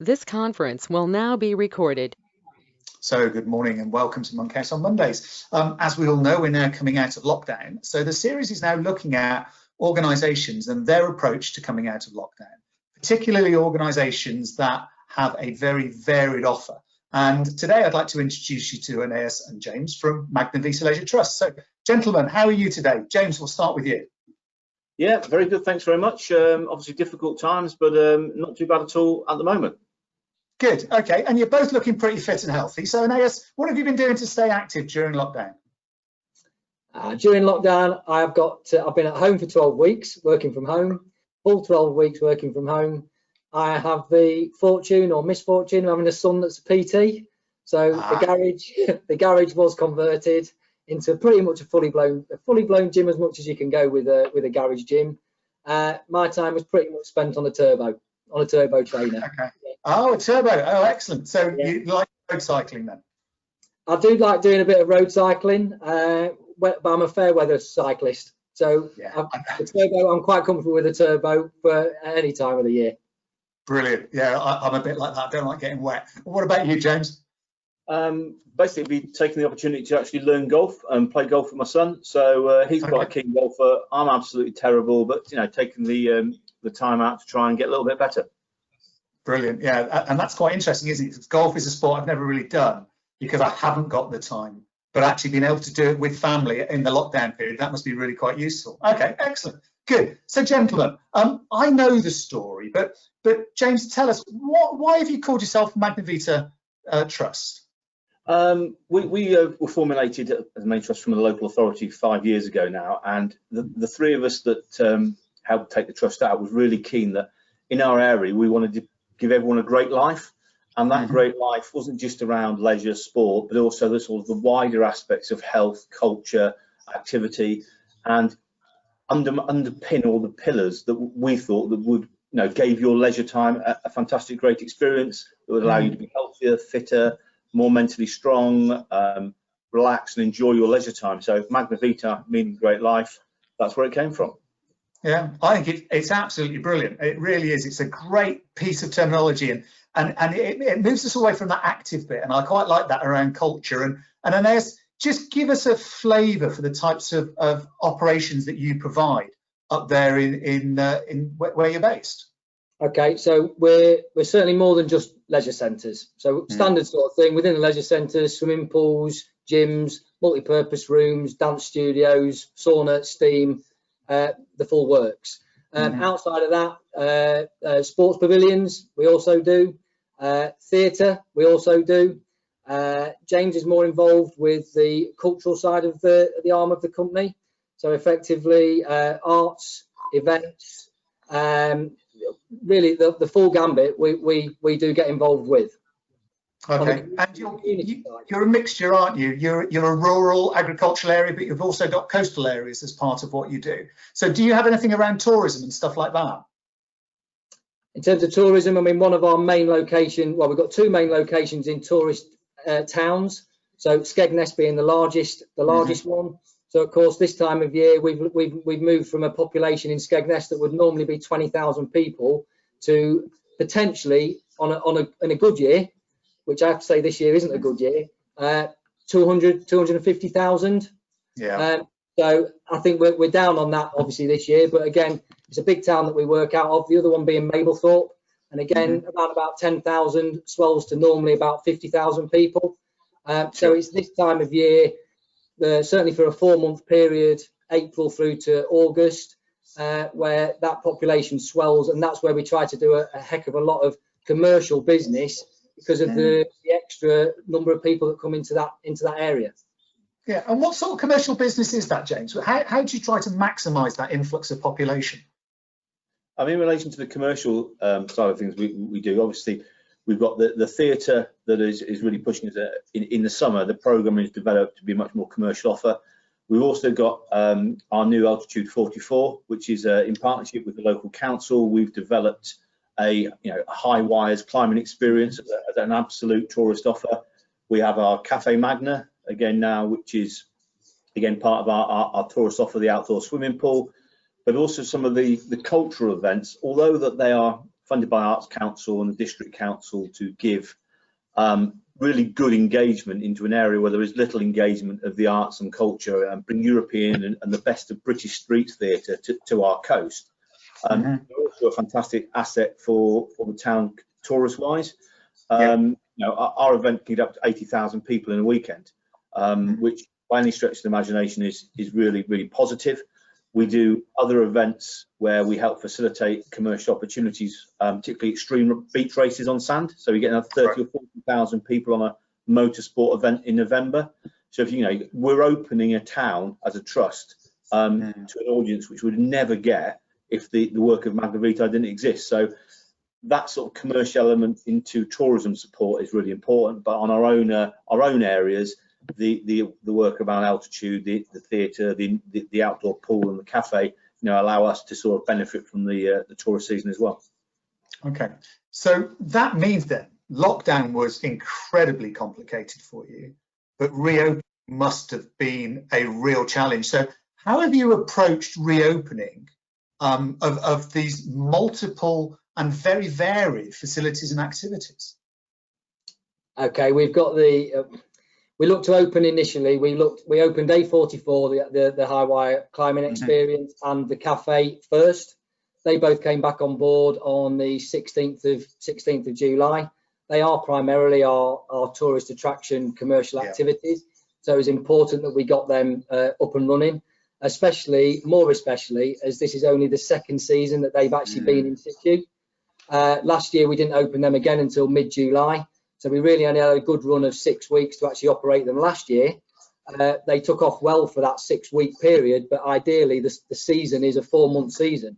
This conference will now be recorded. So good morning and welcome to Monkhouse on Mondays. As we all know, we're now coming out of lockdown. So the series is now looking at organisations and their approach to coming out of lockdown, particularly organisations that have a very varied offer. And today I'd like to introduce you to Aeneas and James from Magna Vitae Leisure Trust. So gentlemen, how are you today? James, we'll start with you. Yeah, very good. Thanks very much. Obviously difficult times, but not too bad at all at the moment. Good. Okay. And you're both looking pretty fit and healthy. So Aeneas, what have you been doing to stay active during lockdown? During lockdown, I've been at home for 12 weeks working from home, full 12 weeks working from home. I have the fortune or misfortune of having a son that's a PT. So the garage was converted into pretty much a fully blown gym, as much as you can go with a garage gym. My time was pretty much spent on a turbo trainer. Okay. Oh, a turbo. Oh, excellent. So yeah. You like road cycling then? I do like doing a bit of road cycling, but I'm a fair weather cyclist. So yeah. The turbo, I'm quite comfortable with a turbo for any time of the year. Brilliant. Yeah, I'm a bit like that. I don't like getting wet. What about you, James? Basically, be taking the opportunity to actually learn golf and play golf with my son. So he's quite a keen golfer. I'm absolutely terrible, but taking the time out to try and get a little bit better. Brilliant. Yeah, and that's quite interesting, isn't it? Golf is a sport I've never really done because I haven't got the time. But actually being able to do it with family in the lockdown period, that must be really quite useful. Okay, excellent. Good. So, gentlemen, I know the story, but James, tell us, why have you called yourself Magna Vitae Trust? We were formulated as a main trust from the local authority 5 years ago now, and the three of us that helped take the trust out was really keen that in our area we wanted to give everyone a great life, and that great life wasn't just around leisure, sport, but also the wider aspects of health, culture, activity, and underpin all the pillars that we thought that would gave your leisure time a fantastic, great experience that would allow you to be healthier, fitter, more mentally strong, relax and enjoy your leisure time. So Magna Vitae, meaning great life, that's where it came from. Yeah, I think it's absolutely brilliant. It really is. It's a great piece of terminology, and it moves us away from that active bit, and I quite like that around culture. And Aeneas, just give us a flavour for the types of operations that you provide up there in where you're based. Okay, so we're certainly more than just leisure centres. So standard sort of thing within the leisure centres: swimming pools, gyms, multi-purpose rooms, dance studios, sauna, steam, the full works. Outside of that, sports pavilions we also do, theatre we also do. James is more involved with the cultural side of the arm of the company. So effectively, arts, events, really the full gambit we do get involved with. Okay, and you're a mixture, aren't you? You're a rural agricultural area, but you've also got coastal areas as part of what you do. So do you have anything around tourism and stuff like that? In terms of tourism, I mean, one of our main locations, well, we've got two main locations in tourist towns. So Skegness being the largest one. So of course, this time of year, we've moved from a population in Skegness that would normally be 20,000 people to potentially in a good year, which I have to say this year isn't a good year, 250,000. Yeah. So I think we're down on that obviously this year, but again, it's a big town that we work out of. The other one being Mablethorpe, and again about 10,000 swells to normally about 50,000 people. So it's this time of year, certainly for a 4-month period, April through to August, where that population swells, and that's where we try to do a heck of a lot of commercial business because of the extra number of people that come into that area. Yeah, and what sort of commercial business is that, James? How do you try to maximise that influx of population? I mean, in relation to the commercial side of things, we do. Obviously, we've got the theatre that is really pushing us. In the summer, the programme is developed to be a much more commercial offer. We've also got our new Altitude 44, which is in partnership with the local council. We've developed a high wires climbing experience as an absolute tourist offer. We have our Cafe Magna again now, which is again part of our tourist offer, the outdoor swimming pool, but also some of the cultural events, although that they are funded by Arts Council and the District Council to give really good engagement into an area where there is little engagement of the arts and culture, and bring European and the best of British street theatre to our coast. They're also a fantastic asset for the town tourist-wise. You know, our event can get up to 80,000 people in a weekend, which by any stretch of the imagination is really, really positive. We do other events where we help facilitate commercial opportunities, particularly extreme beach races on sand. So we get another 30 or 40,000 people on a motorsport event in November. So if you know, we're opening a town as a trust to an audience which would never get if the work of Magna Vitae didn't exist. So that sort of commercial element into tourism support is really important. But on our own areas, the work around altitude, the theatre, the outdoor pool and the cafe, you know, allow us to sort of benefit from the tourist season as well. Okay, so that means that lockdown was incredibly complicated for you, but reopening must have been a real challenge. So how have you approached reopening of these multiple and very varied facilities and activities? Okay, we've got we looked to open initially. We opened A44, the high wire climbing experience, and the cafe first. They both came back on board on the 16th of July. They are primarily our tourist attraction commercial activities, so it was important that we got them up and running. More especially as this is only the second season that they've actually been in situ. Last year we didn't open them again until mid-July. So we really only had a good run of 6 weeks to actually operate them last year. They took off well for that 6-week period, but ideally the season is a 4-month season.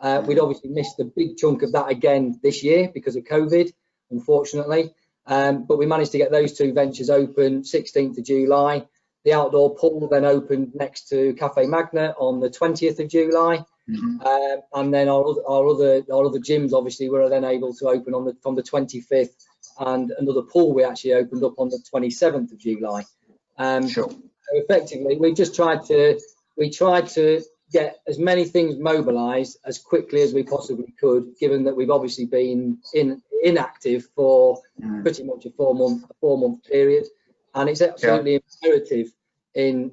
We'd obviously missed a big chunk of that again this year because of COVID, unfortunately. But we managed to get those two ventures open 16th of July. The outdoor pool then opened next to Cafe Magna on the 20th of July. And then our other gyms obviously were then able to open from the 25th, and another pool we actually opened up on the 27th of July. So effectively we just tried to get as many things mobilized as quickly as we possibly could, given that we've obviously been inactive for pretty much a 4-month period, and it's absolutely imperative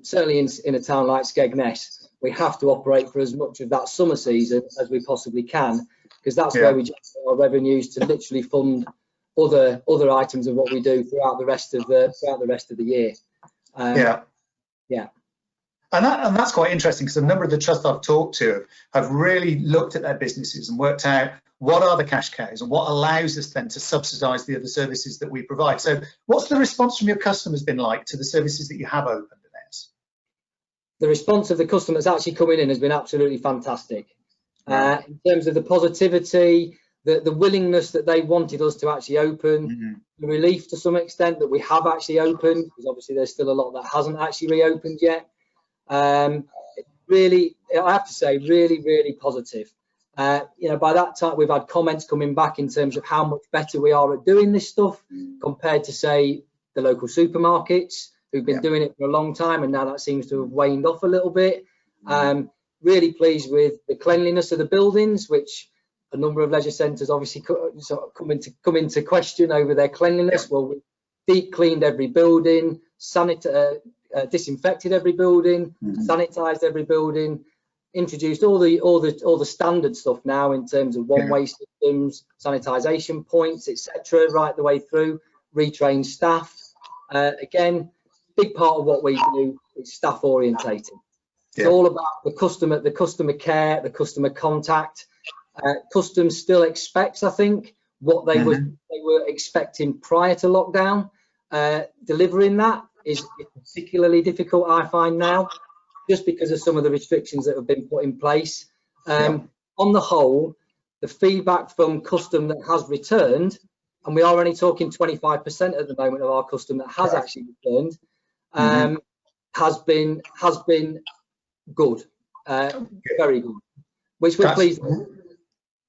certainly in a town like Skegness, we have to operate for as much of that summer season as we possibly can, because that's where we generate our revenues to literally fund other items of what we do throughout the rest of the year. And that's quite interesting, because a number of the trusts I've talked to have really looked at their businesses and worked out what are the cash cows and what allows us then to subsidise the other services that we provide. So what's the response from your customers been like to the services that you have opened, Inez? The response of the customers actually coming in has been absolutely fantastic. In terms of the positivity, the willingness that they wanted us to actually open, the relief to some extent that we have actually opened, because obviously there's still a lot that hasn't actually reopened yet. Really, I have to say, really, really positive. You know, by that time we've had comments coming back in terms of how much better we are at doing this stuff compared to, say, the local supermarkets who've been doing it for a long time, and now that seems to have waned off a little bit. Really pleased with the cleanliness of the buildings, which a number of leisure centres obviously come into question over their cleanliness. Well, we deep cleaned every building, disinfected every building, sanitised every building, introduced all the standard stuff now in terms of one-way systems, sanitisation points, etc., right the way through. Retrained staff. Again, big part of what we do is staff orientated. It's all about the customer care, the customer contact. Custom still expects, I think, what they were expecting prior to lockdown. Delivering that is particularly difficult, I find now, just because of some of the restrictions that have been put in place. On the whole, the feedback from custom that has returned, and we are only talking 25% at the moment of our custom that has actually returned, has been good, very good, which we're pleased with.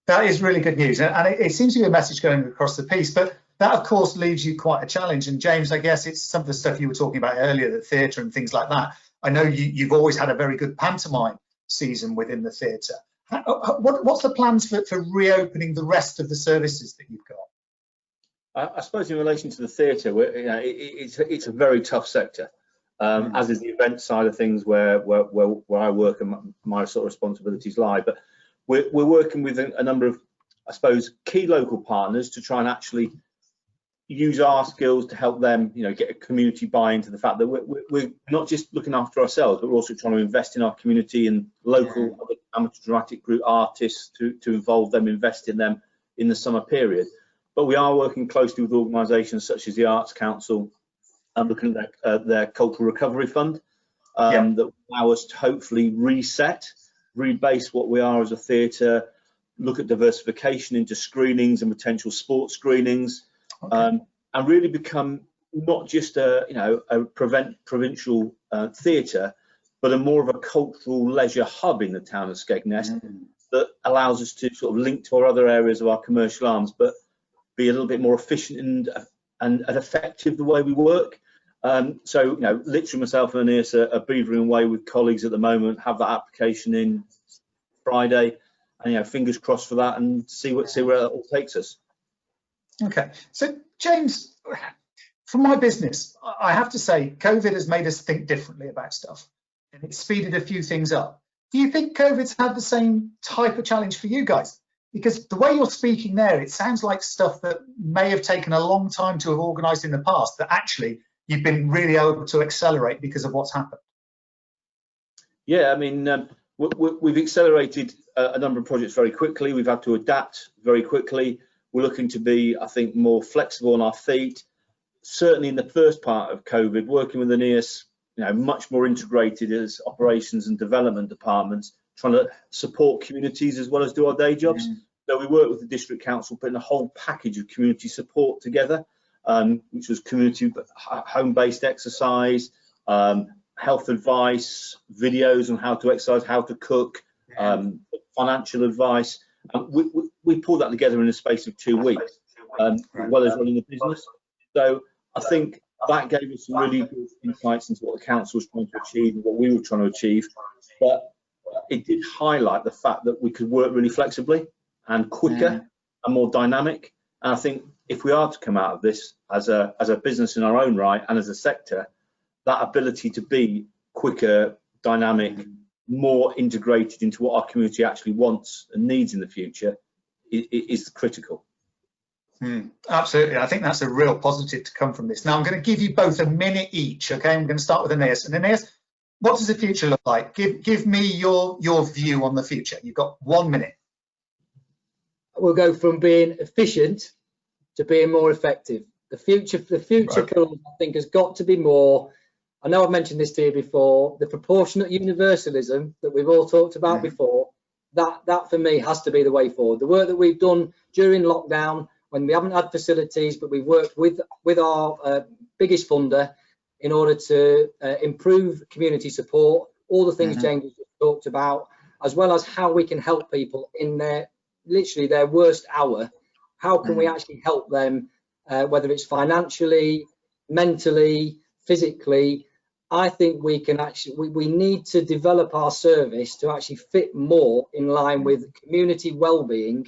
That is really good news, and it seems to be a message going across the piece, but that of course leaves you quite a challenge. And James, I guess it's some of the stuff you were talking about earlier, the theatre and things like that. I know you've always had a very good pantomime season within the theatre. What's the plans for reopening the rest of the services that you've got? I suppose in relation to the theatre, you know, it's a very tough sector, as is the event side of things, where I work and my sort of responsibilities lie. But we're working with a number of, I suppose, key local partners to try and actually use our skills to help them, you know, get a community buy-in to the fact that we're not just looking after ourselves, but we're also trying to invest in our community and local amateur dramatic group artists to involve them, invest in them in the summer period. But we are working closely with organisations such as the Arts Council and looking at their Cultural Recovery Fund that allow us to hopefully reset, rebase what we are as a theatre, look at diversification into screenings and potential sports screenings, and really become not just a provincial theatre, but a more of a cultural leisure hub in the town of Skegness that allows us to sort of link to our other areas of our commercial arms, but be a little bit more efficient and effective the way we work. So, you know, literally myself and Aeneas are beavering away with colleagues at the moment, have that application in Friday, and, you know, fingers crossed for that, and see where it all takes us. Okay, so James, for my business, I have to say COVID has made us think differently about stuff, and it's speeded a few things up. Do you think COVID's had the same type of challenge for you guys? Because the way you're speaking there, it sounds like stuff that may have taken a long time to have organised in the past, that actually you've been really able to accelerate because of what's happened. Yeah, I mean, we've accelerated a number of projects very quickly. We've had to adapt very quickly. We're looking to be, I think, more flexible on our feet. Certainly in the first part of COVID, working with Aeneas, you know, much more integrated as operations and development departments, trying to support communities as well as do our day jobs. So we worked with the district council, putting a whole package of community support together, which was community home-based exercise, health advice, videos on how to exercise, how to cook, financial advice. We pulled that together in the space of 2 weeks, as well as running the business. So I think that gave us some really good insights into what the council was trying to achieve and what we were trying to achieve. But it did highlight the fact that we could work really flexibly and quicker and more dynamic. And I think if we are to come out of this as a business in our own right and as a sector, that ability to be quicker, dynamic, more integrated into what our community actually wants and needs in the future is critical. Absolutely. I think that's a real positive to come from this. Now I'm going to give you both a minute each. Okay, I'm going to start with Aeneas. And Aeneas, what does the future look like? Give me your view on the future. You've got 1 minute. We'll go from being efficient to being more effective. The future curve, I think, has got to be more. I know I've mentioned this to you before. The proportionate universalism that we've all talked about before, that for me has to be the way forward. The work that we've done during lockdown, when we haven't had facilities, but we've worked with our biggest funder in order to improve community support, all the things James has talked about, as well as how we can help people in literally their worst hour. How can we actually help them, whether it's financially, mentally, physically? I think we can actually, we need to develop our service to actually fit more in line with community well-being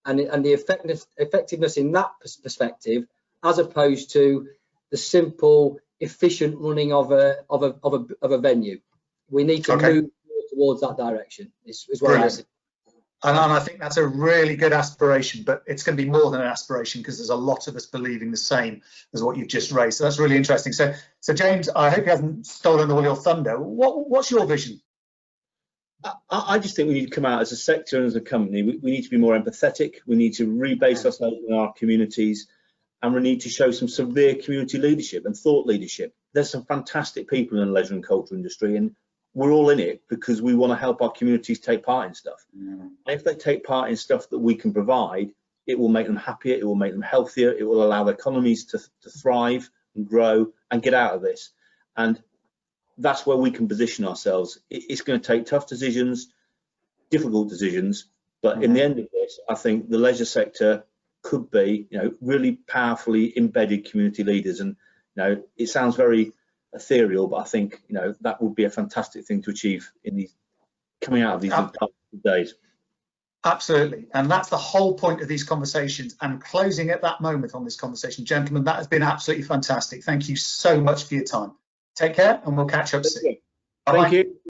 and the effectiveness in that perspective, as opposed to the simple, efficient running of a venue. We need to move towards that direction. Is what I see. And I think that's a really good aspiration, but it's going to be more than an aspiration because there's a lot of us believing the same as what you've just raised. So that's really interesting. So James, I hope you haven't stolen all your thunder. What's your vision? I just think we need to come out as a sector and as a company. We need to be more empathetic. We need to rebase ourselves in our communities, and we need to show some severe community leadership and thought leadership. There's some fantastic people in the leisure and culture industry, and we're all in it because we want to help our communities take part in stuff. And if they take part in stuff that we can provide, it will make them happier, it will make them healthier, it will allow their economies to thrive and grow and get out of this. And that's where we can position ourselves. It's going to take tough decisions, difficult decisions, but in the end of this, I think the leisure sector could be, really powerfully embedded community leaders. And it sounds very ethereal, but I think that would be a fantastic thing to achieve in these coming out of these days. Absolutely. And that's the whole point of these conversations. And closing at that moment on this conversation, gentlemen, that has been absolutely fantastic. Thank you so much for your time. Take care, and we'll catch up soon. Bye-bye. Thank you.